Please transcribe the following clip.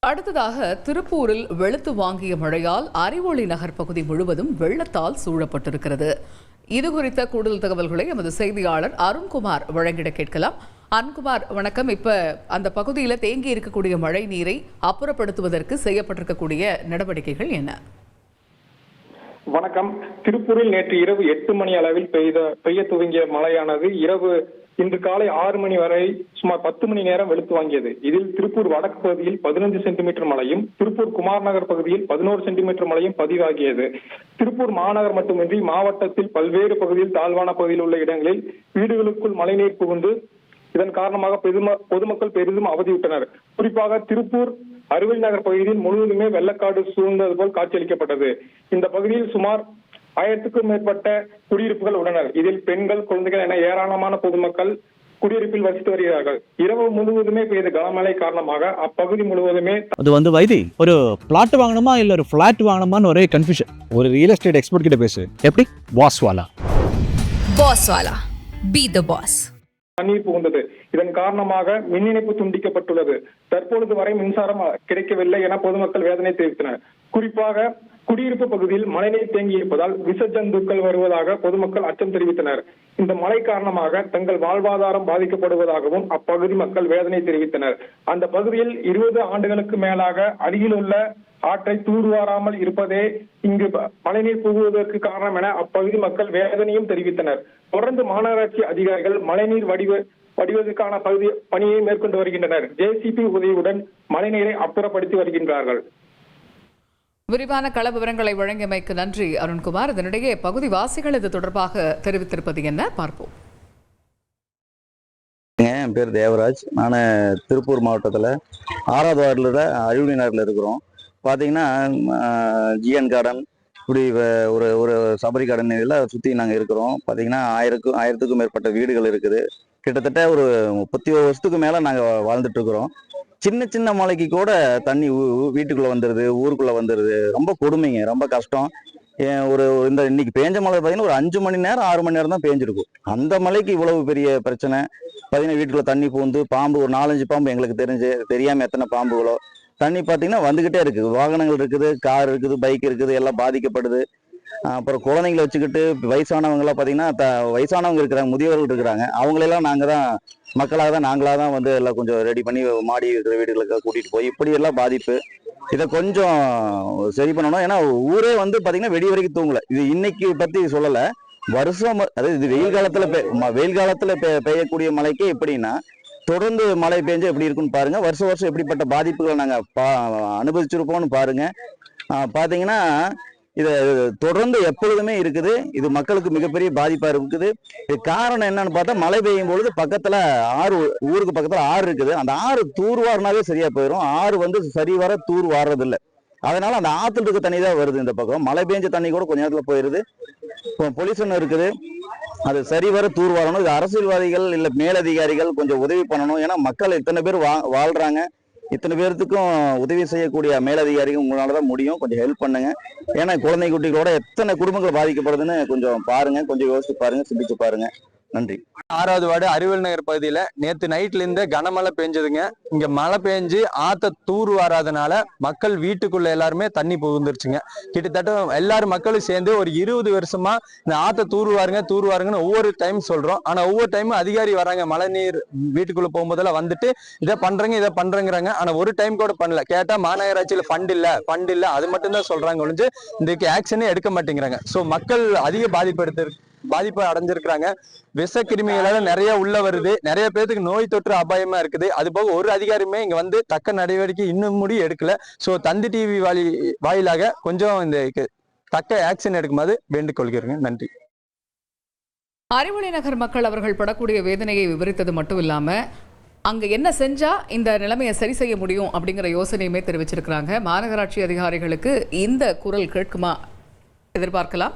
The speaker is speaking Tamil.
அடுத்ததாக திருப்பூரில் வெளுத்து வாங்கிய மழையால் அறிவொளி நகர் பகுதி முழுவதும் வெள்ளத்தால் சூழப்பட்டிருக்கிறது. இதுகுறித்த கூடுதல் தகவல்களை எமது செய்தியாளர் அருண்குமார் வழங்கிட கேட்கலாம். அருண்குமார், வணக்கம். இப்ப அந்த பகுதியில் தேங்கி இருக்கக்கூடிய மழை நீரை அப்புறப்படுத்துவதற்கு செய்யப்பட்டிருக்கக்கூடிய நடவடிக்கைகள் என்ன? வணக்கம். திருப்பூரில் நேற்று இரவு 8 மணி அளவில் பெய்ய துவங்கிய மழையானது இன்று காலை 6 மணி வரை சுமார் 10 மணி நேரம் வெளுத்து வாங்கியது. இதில் திருப்பூர் வடக்கு பகுதியில் 15 சென்டிமீட்டர் மழையும், திருப்பூர் குமார் நகர் பகுதியில் 11 சென்டிமீட்டர் மழையும் பதிவாகியது. திருப்பூர் மாநகர் மட்டுமின்றி மாவட்டத்தில் பல்வேறு பகுதியில் தாழ்வான பகுதியில் உள்ள இடங்களில் வீடுகளுக்குள் மழைநீர் புகுந்து இதன் காரணமாக பொதுமக்கள் பெரிதும் அவதியுற்றனர். குறிப்பாக திருப்பூர் அறிவொளி நகர் பகுதியில் முழுவதுமே வெள்ளக்காடு சூழ்ந்தது போல் காட்சியளிக்கப்பட்டது. இந்த பகுதியில் சுமார் 1000க்கும் மேற்பட்ட குடியிருப்புகள் உள்ளனர். இதில் பெண்கள், குழந்தைகள் என ஏராளமான பொதுமக்கள் குடியிருப்பில் வசித்து வருகிறார்கள். இரவு முழுவதுமே பெய்த கனமழை காரணமாக அப்பகுதி முழுவதுமே அது வைத்தி ஒரு பிளாட் வாங்கணுமா இல்ல ஒரு பிளாட் வாங்கணுமான்னு ஒரே கன்ஃபியூஷன். ஒரு ரியல் எஸ்டேட் எக்ஸ்பர்ட் கிட்ட பேசு. எப்படி? பாஸ்வாலா பி தி பாஸ். தண்ணீர் புகுந்தது. இதன் காரணமாக மின் இணைப்பு துண்டிக்கப்பட்டுள்ளது. தற்பொழுது வரை மின்சாரம் கிடைக்கவில்லை என பொதுமக்கள் வேதனை தெரிவித்தனர். குறிப்பாக குடியிருப்பு பகுதியில் மழைநீர் தேங்கி இருப்பதால் விஷ ஜந்துக்கள் வருவதாக பொதுமக்கள் அச்சம் தெரிவித்தனர். இந்த மழை காரணமாக தங்கள் வாழ்வாதாரம் பாதிக்கப்படுவதாகவும் அப்பகுதி மக்கள் வேதனை தெரிவித்தனர். அந்த பகுதியில் 20 ஆண்டுகளுக்கு மேலாக அருகில் உள்ள ஆற்றை தூர்வாராமல் இருப்பதே இங்கு மழைநீர் புகுவதற்கு காரணம் என அப்பகுதி மக்கள் வேதனையும் தெரிவித்தனர். தொடர்ந்து மாநகராட்சி அதிகாரிகள் மழைநீர் வடிவதற்கான பணியை மேற்கொண்டு வருகின்றனர். JCB உதவியுடன் மழைநீரை அப்புறப்படுத்தி வருகின்றார்கள். விரிவான கள விவரங்களை வழங்கியமைக்கு நன்றி அருண்குமார். இதனிடையே பகுதிவாசிகள் இது தொடர்பாக தெரிவித்திருப்பது என்ன பார்ப்போம். என் பேர் தேவராஜ். நான் திருப்பூர் மாவட்டத்தில் 6வது வார்டில் அறிவொளி நகரில் இருக்கிறோம். பார்த்தீங்கன்னா ஜிஎன் கார்டன், இப்படி ஒரு சபரி கார்டன் எல்லாம் சுற்றி நாங்கள் இருக்கிறோம். பார்த்தீங்கன்னா 1000க்கும் மேற்பட்ட வீடுகள் இருக்குது. கிட்டத்தட்ட ஒரு 30 வருஷத்துக்கு மேலே நாங்கள் வாழ்ந்துட்டு இருக்கிறோம். சின்ன சின்ன மலைக்கு கூட தண்ணி வீட்டுக்குள்ளே வந்துடுது, ஊருக்குள்ளே வந்துடுது. ரொம்ப கொடுமைங்க, ரொம்ப கஷ்டம். இன்னைக்கு பேஞ்ச மழை பார்த்தீங்கன்னா ஒரு 5 மணி நேரம் 6 மணி நேரம் தான் பேஞ்சிருக்கும். அந்த மலைக்கு இவ்வளவு பெரிய பிரச்சனை. பார்த்தீங்கன்னா வீட்டுக்குள்ள தண்ணி பூந்து பாம்பு ஒரு 4-5 பாம்பு எங்களுக்கு தெரியாமல் எத்தனை பாம்புகளோ தண்ணி பார்த்தீங்கன்னா வந்துகிட்டே இருக்குது. வாகனங்கள் இருக்குது, கார் இருக்குது, பைக் இருக்குது, எல்லாம் பாதிக்கப்படுது. அப்புறம் குழந்தைங்களை வச்சுக்கிட்டு வயசானவங்களாம் பார்த்தீங்கன்னா வயசானவங்க இருக்கிறாங்க, முதியவர்கள் இருக்கிறாங்க. அவங்களெல்லாம் மக்களாக தான் நாங்களாக தான் எல்லாம் கொஞ்சம் ரெடி பண்ணி மாடி இருக்கிற வீடுகளுக்கு கூட்டிகிட்டு போய் இப்படி எல்லாம் பாதிப்பு. இதை கொஞ்சம் சரி பண்ணணும். ஏன்னா ஊரே பார்த்தீங்கன்னா வெடி வரைக்கும் தூங்கலை. இது இன்னைக்கு பற்றி சொல்லலை, வருஷம். அதாவது இது வெயில் காலத்தில் பெய்யக்கூடிய மழைக்கே எப்படின்னா தொடர்ந்து மழை பெஞ்சு எப்படி இருக்குன்னு பாருங்க. வருஷம் எப்படிப்பட்ட பாதிப்புகளை நாங்கள் அனுபவிச்சிருப்போம்னு பாருங்க. பார்த்தீங்கன்னா இது தொடர்ந்து எப்பொழுதுமே இருக்குது. இது மக்களுக்கு மிகப்பெரிய பாதிப்பா இருக்குது. இது காரணம் என்னன்னு பார்த்தா, மழை பெய்யும் பொழுது பக்கத்துல ஊருக்கு பக்கத்துல ஆறு இருக்குது. அந்த ஆறு தூர்வாரினாவே சரியா போயிடும். ஆறு சரிவர தூர் வாடுறது இல்லை. அதனால அந்த ஆத்துல இருக்க தண்ணி தான் வருது. இந்த பக்கம் மழை பெஞ்ச தண்ணி கூட கொஞ்ச நேரத்துல போயிருது. பொல்யூஷன் இருக்குது, அது சரிவர தூர் வாரணும். இது அரசியல்வாதிகள் இல்ல மேலதிகாரிகள் கொஞ்சம் உதவி பண்ணணும். ஏன்னா மக்கள் இத்தனை பேர் வாழ்றாங்க. இத்தனை பேர்த்துக்கும் உதவி செய்யக்கூடிய மேலதிகாரிகள் உங்களாலதான் முடியும். கொஞ்சம் ஹெல்ப் பண்ணுங்க. ஏன்னா குழந்தை குட்டிகளோட எத்தனை குடும்பங்கள் பாதிக்கப்படுதுன்னு கொஞ்சம் பாருங்க, கொஞ்சம் யோசிச்சு பாருங்க, சிந்திச்சு பாருங்க. நன்றி. 6வது வார்டு அறிவொளி நகர் பகுதியில நேத்து நைட்ல இருந்து கனமழை பெஞ்சதுங்க. இங்க மழை பெஞ்சு ஆத்த தூர் வாராதனால மக்கள் வீட்டுக்குள்ள எல்லாருமே தண்ணி புகுந்துருச்சுங்க. கிட்டத்தட்ட எல்லாரும் மக்களும் சேர்ந்து ஒரு 20 வருஷமா இந்த ஆத்த தூர் வாருங்கன்னு ஒவ்வொரு டைம் சொல்றோம். ஆனா ஒவ்வொரு டைமும் அதிகாரி வராங்க, மழை நீர் வீட்டுக்குள்ள போகும்போதெல்லாம் இதை பண்றேங்கிறாங்க. ஆனா ஒரு டைம் கூட பண்ணல. கேட்டா மாநகராட்சியில ஃபண்ட் இல்ல அது மட்டும் தான் சொல்றாங்க ஒழிஞ்சு இதுக்கு ஆக்ஷனே எடுக்க மாட்டேங்கிறாங்க. சோ மக்கள் அதிக பாதிப்பு அடைஞ்சிருக்கிறாங்க. விஷ கிருமிகளால நிறைய உள்ள வருது. நிறைய பேருக்கு நோய் தொற்று அபாயமா இருக்குது. அது போக ஒரு அதிகாரியுமே இங்க தக்க நடவடிக்கை இன்னும் எடுக்கல. சோ தந்தி டிவி வாயிலாக கொஞ்சம் இந்த தக்க ஆக்ஷன் எடுக்குமாறு வேண்டிக் கொள்கிறேங்க. நன்றி. அறிவொளி நகர் மக்கள் அவர்கள் படக்கூடிய வேதனையை விவரித்தது மட்டும் இல்லாம அங்க என்ன செஞ்சா இந்த நிலைமையை சரி செய்ய முடியும் அப்படிங்கிற யோசனையுமே தெரிவிச்சிருக்கிறாங்க. மாநகராட்சி அதிகாரிகளுக்கு இந்த குரல் கேட்குமா எதிர்பார்க்கலாம்.